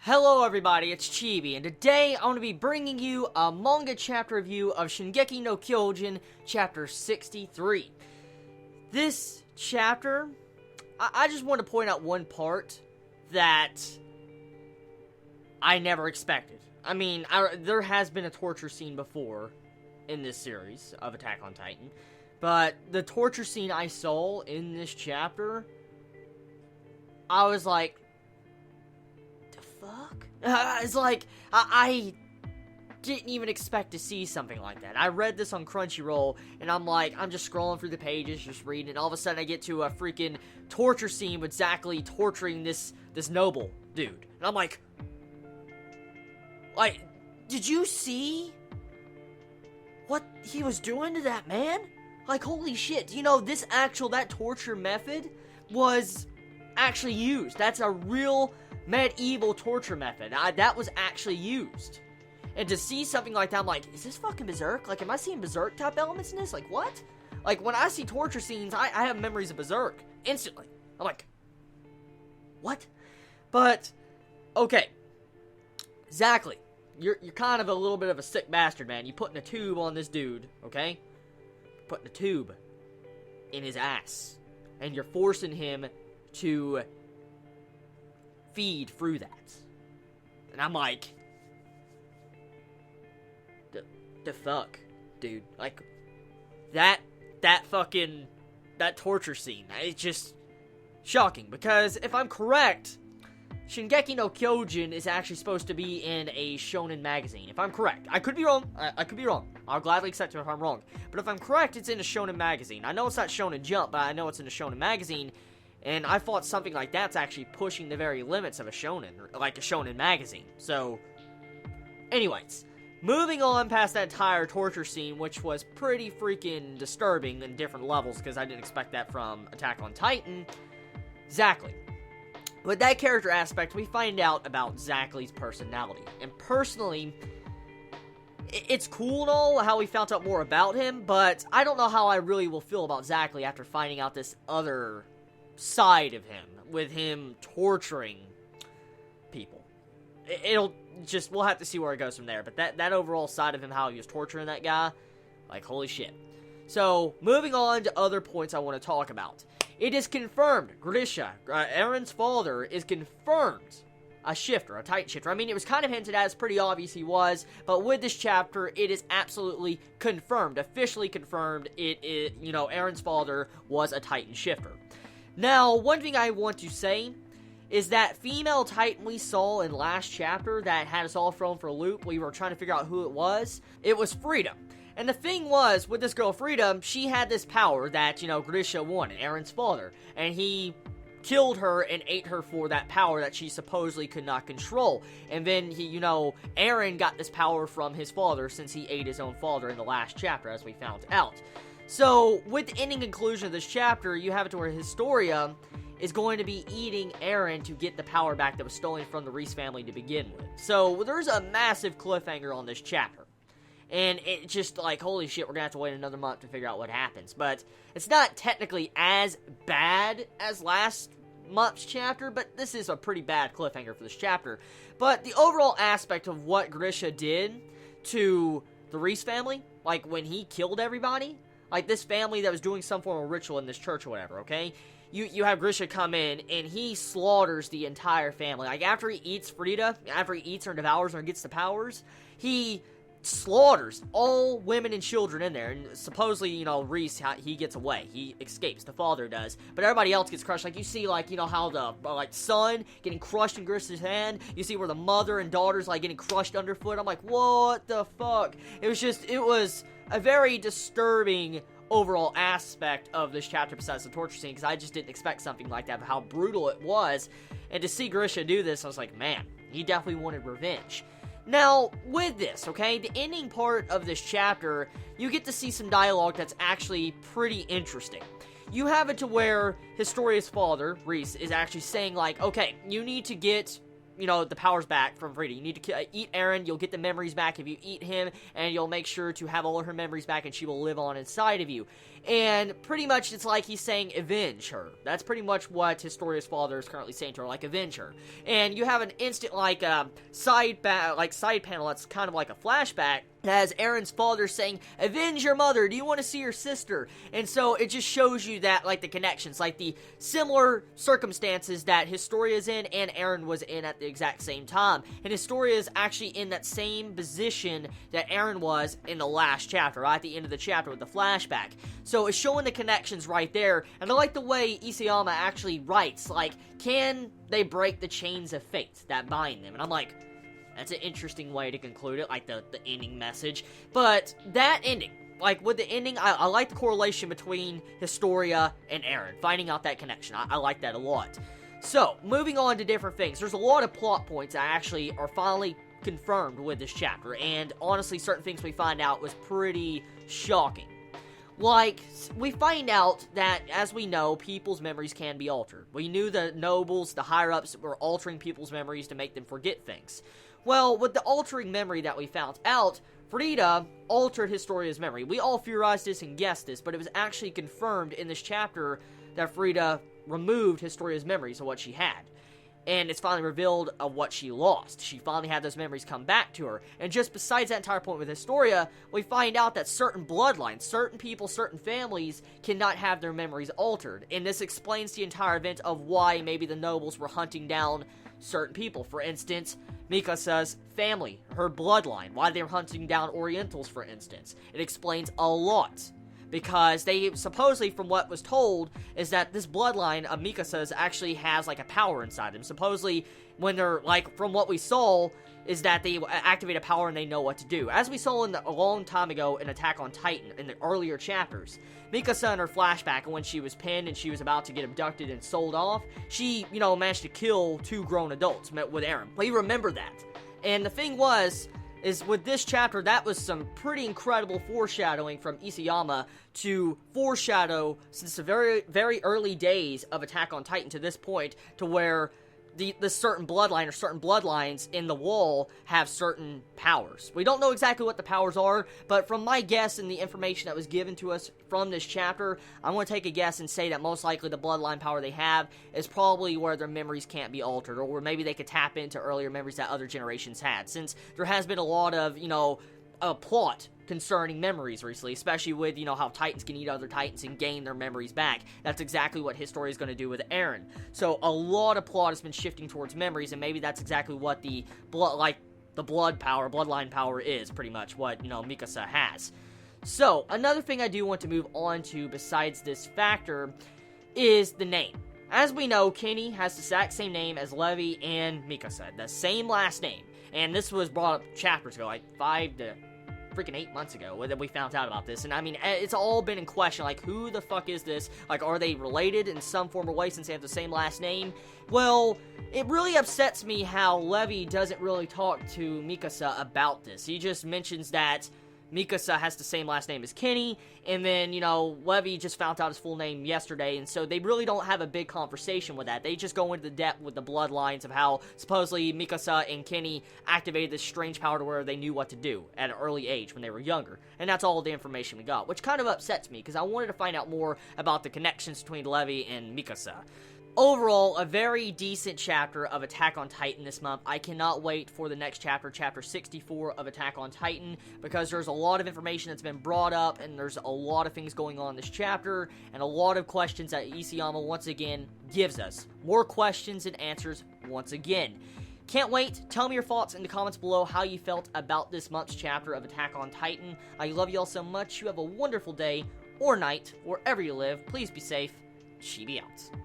Hello everybody, it's Chibi, and today I'm going to be bringing you a manga chapter review of Shingeki no Kyojin, chapter 63. This chapter, I just want to point out one part that I never expected. I mean, there has been a torture scene before in this series of Attack on Titan, but the torture scene I saw in this chapter, I was like, fuck? It's like, I didn't even expect to see something like that. I read this on Crunchyroll, and I'm just scrolling through the pages, just reading, and all of a sudden I get to a freaking torture scene with Zackly torturing this noble dude. And I'm like, did you see what he was doing to that man? Like, holy shit, you know, that torture method was actually used. That's a real medieval torture method. That was actually used. And to see something like that, I'm like, is this fucking Berserk? Like, am I seeing Berserk type elements in this? Like, what? Like, when I see torture scenes, I have memories of Berserk. Instantly. I'm like, what? But, okay. Zackly, you're kind of a little bit of a sick bastard, man. You putting a tube on this dude, okay? Putting a tube in his ass. And you're forcing him to feed through that. And I'm like, the fuck, dude. Like, that torture scene, it's just shocking. Because if I'm correct, Shingeki no Kyojin is actually supposed to be in a shonen magazine. If I'm correct. I could be wrong. I could be wrong. I'll gladly accept it if I'm wrong. But if I'm correct, it's in a shonen magazine. I know it's not Shonen Jump, but I know it's in a shonen magazine. And I thought something like that's actually pushing the very limits of a shonen, like a shonen magazine. So, anyways, moving on past that entire torture scene, which was pretty freaking disturbing in different levels, because I didn't expect that from Attack on Titan, Zackly. With that character aspect, we find out about Zackly's personality. And personally, it's cool and all how we found out more about him, but I don't know how I really will feel about Zackly after finding out this other side of him, with him torturing people. We'll have to see where it goes from there, but that overall side of him, how he was torturing that guy, like, holy shit. So, moving on to other points I want to talk about. It is confirmed, Grisha, Eren's father, is confirmed a shifter, a Titan shifter. I mean, it was kind of hinted at, it's pretty obvious he was, but with this chapter, it is absolutely confirmed, officially confirmed, Eren's father was a Titan shifter. Now, one thing I want to say is that female Titan we saw in last chapter that had us all thrown for a loop, we were trying to figure out who it was Frida. And the thing was, with this girl Frida, she had this power that, Grisha wanted, Eren's father, and he killed her and ate her for that power that she supposedly could not control. And then Eren got this power from his father since he ate his own father in the last chapter, as we found out. So, with the ending conclusion of this chapter, you have it to where Historia is going to be eating Eren to get the power back that was stolen from the Reese family to begin with. So, there's a massive cliffhanger on this chapter. And it's just like, holy shit, we're gonna have to wait another month to figure out what happens. But it's not technically as bad as last month's chapter, but this is a pretty bad cliffhanger for this chapter. But the overall aspect of what Grisha did to the Reese family, like when he killed everybody, like this family that was doing some form of ritual in this church or whatever, okay? You have Grisha come in, and he slaughters the entire family. Like, after he eats Frida, after he eats her and devours her and gets the powers, he slaughters all women and children in there. And supposedly, Reese, he gets away. He escapes. The father does. But everybody else gets crushed. Like, you see, how the, son getting crushed in Grisha's hand. You see where the mother and daughter's, getting crushed underfoot. I'm like, what the fuck? It was a very disturbing overall aspect of this chapter besides the torture scene, because I just didn't expect something like that, but how brutal it was. And to see Grisha do this, I was like, man, he definitely wanted revenge. Now, with this, okay, the ending part of this chapter, you get to see some dialogue that's actually pretty interesting. You have it to where Historia's father, Reese, is actually saying, okay, you need to get the powers back from Frida. You need to eat Eren, you'll get the memories back if you eat him, and you'll make sure to have all of her memories back, and she will live on inside of you. And pretty much it's like he's saying, avenge her. That's pretty much what Historia's father is currently saying to her, like, avenge her. And you have an instant, like, side panel that's kind of like a flashback, as Eren's father saying, avenge your mother, do you want to see your sister? And so it just shows you that, like, the connections, like the similar circumstances that Historia's in and Eren was in at the exact same time. And Historia is actually in that same position that Eren was in the last chapter, right at the end of the chapter with the flashback. So it's showing the connections right there, and I like the way Isayama actually writes, like, can they break the chains of fate that bind them? And I'm like, that's an interesting way to conclude it, like the ending message. But that ending, like with the ending, I like the correlation between Historia and Eren, finding out that connection. I like that a lot. So, moving on to different things. There's a lot of plot points that actually are finally confirmed with this chapter, and honestly, certain things we find out was pretty shocking. Like, we find out that, as we know, people's memories can be altered. We knew the nobles, the higher-ups, were altering people's memories to make them forget things. Well, with the altering memory that we found out, Frida altered Historia's memory. We all theorized this and guessed this, but it was actually confirmed in this chapter that Frida removed Historia's memories of what she had. And it's finally revealed of what she lost. She finally had those memories come back to her. And just besides that entire point with Historia, we find out that certain bloodlines, certain people, certain families cannot have their memories altered. And this explains the entire event of why maybe the nobles were hunting down certain people. For instance, Mikasa's family, her bloodline, why they're hunting down Orientals, for instance. It explains a lot. Because they, supposedly, from what was told, is that this bloodline of Mikasa's actually has, like, a power inside them. Supposedly, when they're, like, from what we saw, is that they activate a power and they know what to do. As we saw a long time ago in Attack on Titan, in the earlier chapters, Mikasa in her flashback, when she was pinned and she was about to get abducted and sold off, she, managed to kill 2 grown adults with Eren. We remember that. And the thing is with this chapter, that was some pretty incredible foreshadowing from Isayama to foreshadow since the very, very early days of Attack on Titan to this point, to where the certain bloodline or certain bloodlines in the wall have certain powers. We don't know exactly what the powers are, but from my guess and the information that was given to us from this chapter, I'm going to take a guess and say that most likely the bloodline power they have is probably where their memories can't be altered, or where maybe they could tap into earlier memories that other generations had, since there has been a lot of, a plot concerning memories recently, especially with, how Titans can eat other Titans and gain their memories back. That's exactly what Historia is going to do with Eren. So a lot of plot has been shifting towards memories, and maybe that's exactly what the bloodline power is, pretty much what, Mikasa has. So, another thing I do want to move on to besides this factor is the name. As we know, Kenny has the exact same name as Levi and Mikasa, the same last name. And this was brought up chapters ago, like 5 to freaking 8 months ago that we found out about this. And I mean, it's all been in question, like, who the fuck is this? Like, are they related in some form or way since they have the same last name? Well, it really upsets me how Levi doesn't really talk to Mikasa about this. He just mentions that Mikasa has the same last name as Kenny, and then, Levi just found out his full name yesterday, and so they really don't have a big conversation with that. They just go into the depth with the bloodlines of how, supposedly, Mikasa and Kenny activated this strange power to where they knew what to do at an early age when they were younger, and that's all the information we got, which kind of upsets me, because I wanted to find out more about the connections between Levi and Mikasa. Overall, a very decent chapter of Attack on Titan this month. I cannot wait for the next chapter, chapter 64 of Attack on Titan, because there's a lot of information that's been brought up, and there's a lot of things going on in this chapter, and a lot of questions that Isayama once again gives us. More questions and answers once again. Can't wait. Tell me your thoughts in the comments below, how you felt about this month's chapter of Attack on Titan. I love you all so much. You have a wonderful day or night, wherever you live. Please be safe. Chibi out.